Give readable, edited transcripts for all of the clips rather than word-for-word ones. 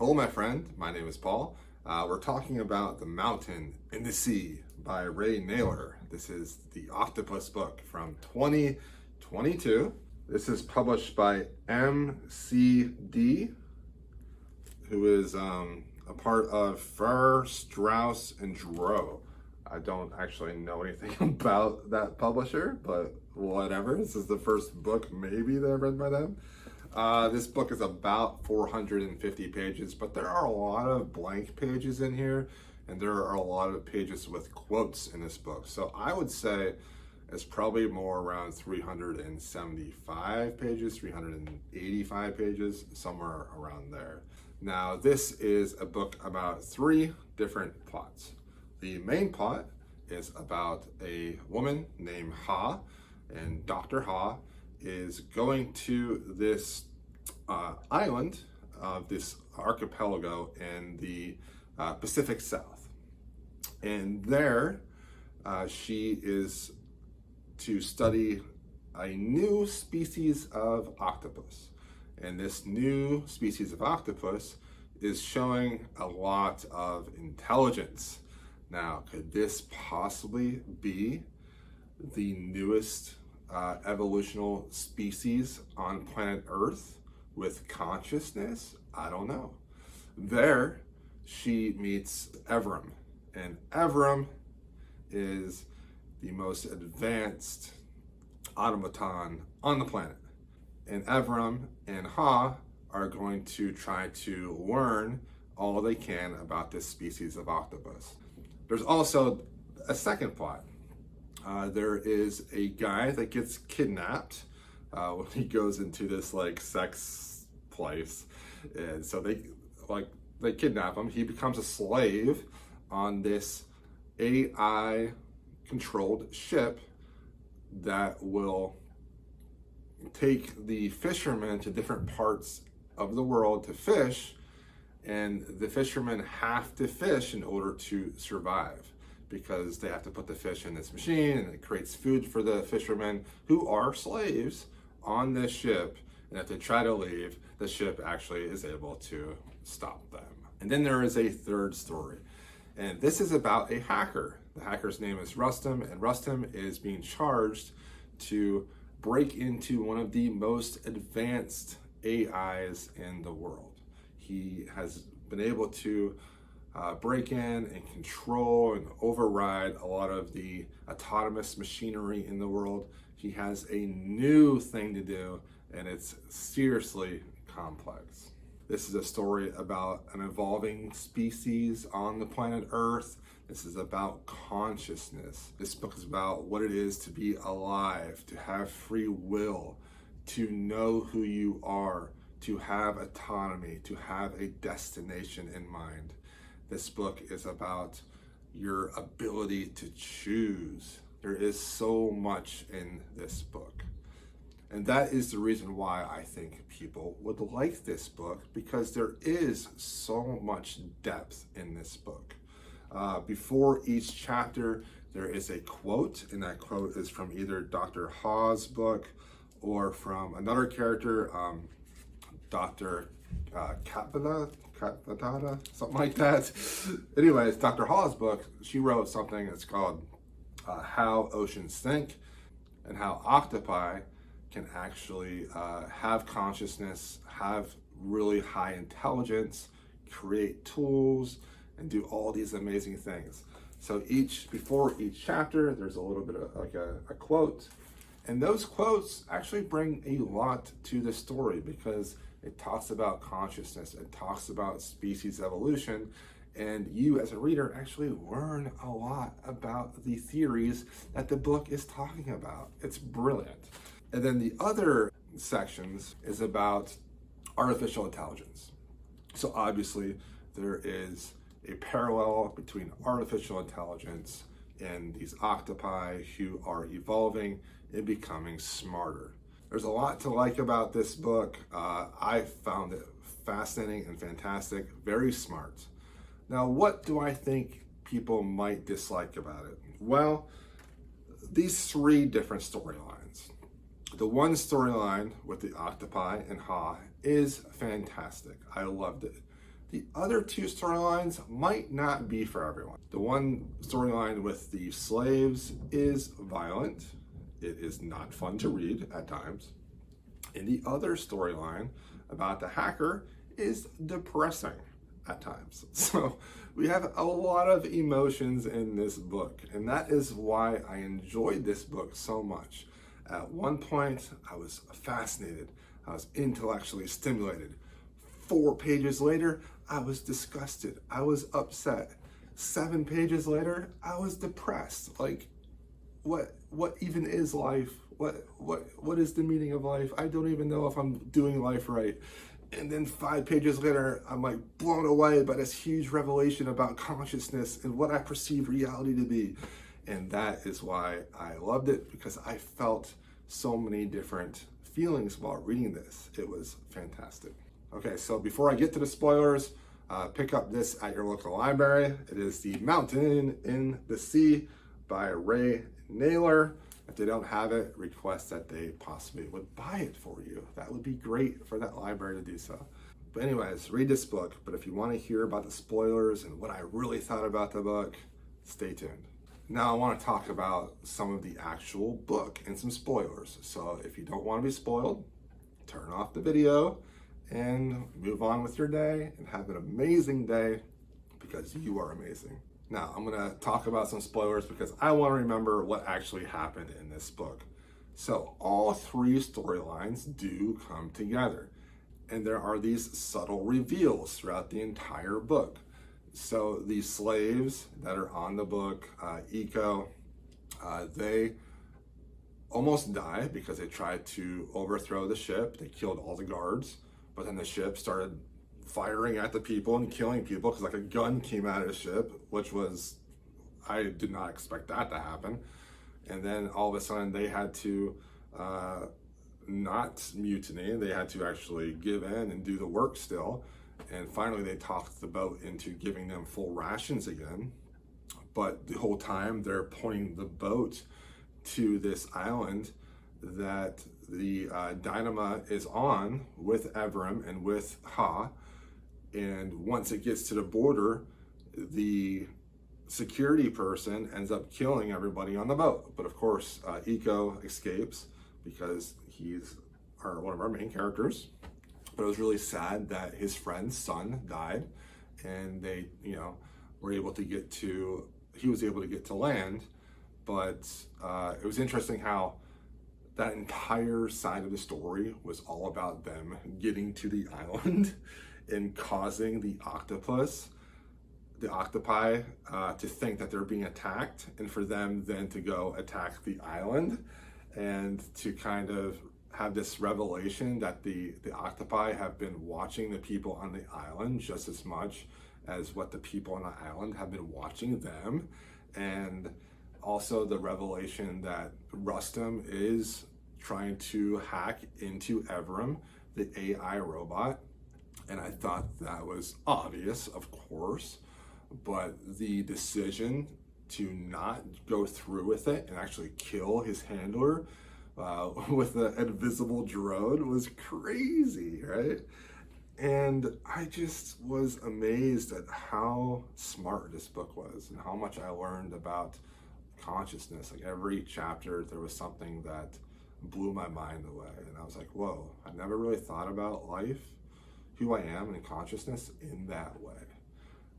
Hello, my friend. My name is Paul. We're talking about The Mountain in the Sea by Nayler. This is the octopus book from 2022. This is published by MCD, who is a part of Fur, Strauss, and Dro. I don't actually know anything about that publisher, but whatever. This is the first book maybe that I've read by them. This book is about 450 pages, but there are a lot of blank pages in here, and there are a lot of pages with quotes in this book. So I would say it's probably more around 375 pages, 385 pages, somewhere around there. Now, this is a book about three different plots. The main plot is about a woman named Ha, and Dr. Ha is going to this island of this archipelago in the Pacific South. And there she is to study a new species of octopus. And this new species of octopus is showing a lot of intelligence. Now, could this possibly be the newest evolutional species on planet Earth with consciousness? I don't know. There, she meets Evram, and Evram is the most advanced automaton on the planet. And Evram and Ha are going to try to learn all they can about this species of octopus. There's also a second plot. There is a guy that gets kidnapped when he goes into this like sex place, and so they kidnap him. He becomes a slave on this AI controlled ship that will take the fishermen to different parts of the world to fish, and the fishermen have to fish in order to survive, because they have to put the fish in this machine, and it creates food for the fishermen who are slaves on this ship. And if they try to leave, the ship actually is able to stop them. And then there is a third story, and this is about a hacker. The hacker's name is Rustam, and Rustam is being charged to break into one of the most advanced AIs in the world. He has been able to break in and control and override a lot of the autonomous machinery in the world. He has a new thing to do, and it's seriously complex. This is a story about an evolving species on the planet Earth. This is about consciousness. This book is about what it is to be alive, to have free will, to know who you are, to have autonomy, to have a destination in mind. This book is about your ability to choose. There is so much in this book. And that is the reason why I think people would like this book, because there is so much depth in this book. Before each chapter, there is a quote, and that quote is from either Dr. Ha's book or from another character, Dr. Kapatata, something like that. Anyways, Dr. Ha's book, she wrote something that's called How Oceans Think, and how octopi can actually have consciousness, have really high intelligence, create tools, and do all these amazing things. So before each chapter, there's a little bit of like a quote, and those quotes actually bring a lot to the story, because it talks about consciousness, it talks about species evolution, and you as a reader actually learn a lot about the theories that the book is talking about. It's brilliant. And then the other sections is about artificial intelligence. So obviously there is a parallel between artificial intelligence and these octopi who are evolving and becoming smarter. There's a lot to like about this book. I found it fascinating and fantastic, very smart. Now, what do I think people might dislike about it? Well, these three different storylines. The one storyline with the octopi and Ha is fantastic. I loved it. The other two storylines might not be for everyone. The one storyline with the slaves is violent. It is not fun to read at times. And the other storyline about the hacker is depressing at times. So we have a lot of emotions in this book, and that is why I enjoyed this book so much. At one point, I was fascinated. I was intellectually stimulated. 4 pages later, I was disgusted. I was upset. 7 pages later, I was depressed. Like, what even is life? What is the meaning of life? I don't even know if I'm doing life right. And then 5 pages later, I'm like blown away by this huge revelation about consciousness and what I perceive reality to be. And that is why I loved it, because I felt so many different feelings while reading this. It was fantastic. Okay, so before I get to the spoilers, pick up this at your local library. It is The Mountain in the Sea by Nayler. If they don't have it, request that they possibly would buy it for you. That would be great for that library to do so. But anyways, read this book. But if you want to hear about the spoilers and what I really thought about the book, stay tuned. Now I want to talk about some of the actual book and some spoilers. So if you don't want to be spoiled, turn off the video and move on with your day and have an amazing day, because you are amazing. Now, I'm going to talk about some spoilers because I want to remember what actually happened in this book. So all 3 storylines do come together, and there are these subtle reveals throughout the entire book. So the slaves that are on the book, Eco, they almost die because they tried to overthrow the ship. They killed all the guards, but then the ship started firing at the people and killing people because like a gun came out of the ship, which was, I did not expect that to happen. And then all of a sudden they had to not mutiny. They had to actually give in and do the work still. And finally they talked the boat into giving them full rations again. But the whole time they're pointing the boat to this island that the Dynama is on with Evram and with Ha. And once it gets to the border, the security person ends up killing everybody on the boat. But of course, Eco escapes because he's one of our main characters. But it was really sad that his friend's son died, and they, were able to get to, he was able to get to land. But it was interesting how that entire side of the story was all about them getting to the island and causing the octopi to think that they're being attacked, and for them then to go attack the island, and to kind of have this revelation that the octopi have been watching the people on the island just as much as what the people on the island have been watching them. And also the revelation that Rustam is trying to hack into Evram, the AI robot. And I thought that was obvious, of course, but the decision to not go through with it and actually kill his handler with the invisible drone was crazy, right? And I just was amazed at how smart this book was and how much I learned about consciousness. Like every chapter, there was something that blew my mind away. And I was like, whoa, I never really thought about life, who I am, and consciousness in that way.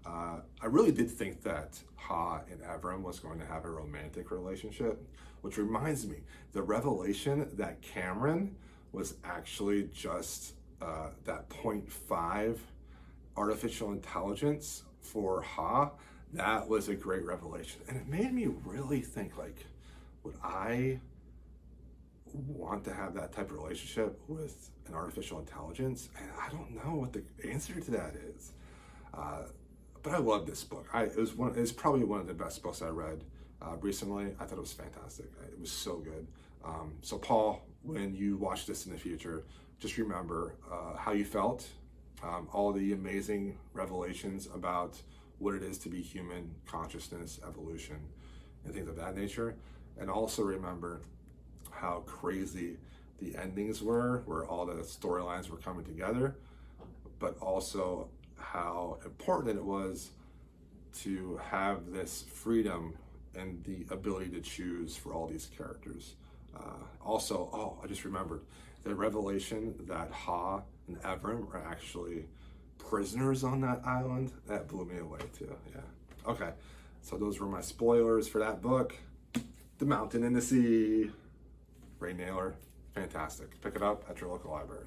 I really did think that Ha and Evram was going to have a romantic relationship, which reminds me, the revelation that Cameron was actually just that 0.5 artificial intelligence for Ha, that was a great revelation. And it made me really think, like, would I want to have that type of relationship with an artificial intelligence? And I don't know what the answer to that is. But I love this book. It's probably one of the best books I read recently. I thought it was fantastic. It was so good. So Paul, when you watch this in the future, just remember how you felt, all the amazing revelations about what it is to be human, consciousness, evolution, and things of that nature. And also remember how crazy the endings were, where all the storylines were coming together, but also how important it was to have this freedom and the ability to choose for all these characters. Also, oh, I just remembered the revelation that Ha and Evrim are actually prisoners on that island. That blew me away too. Yeah. Okay. So those were my spoilers for that book. The Mountain and the Sea. Ray Nayler. Fantastic. Pick it up at your local library.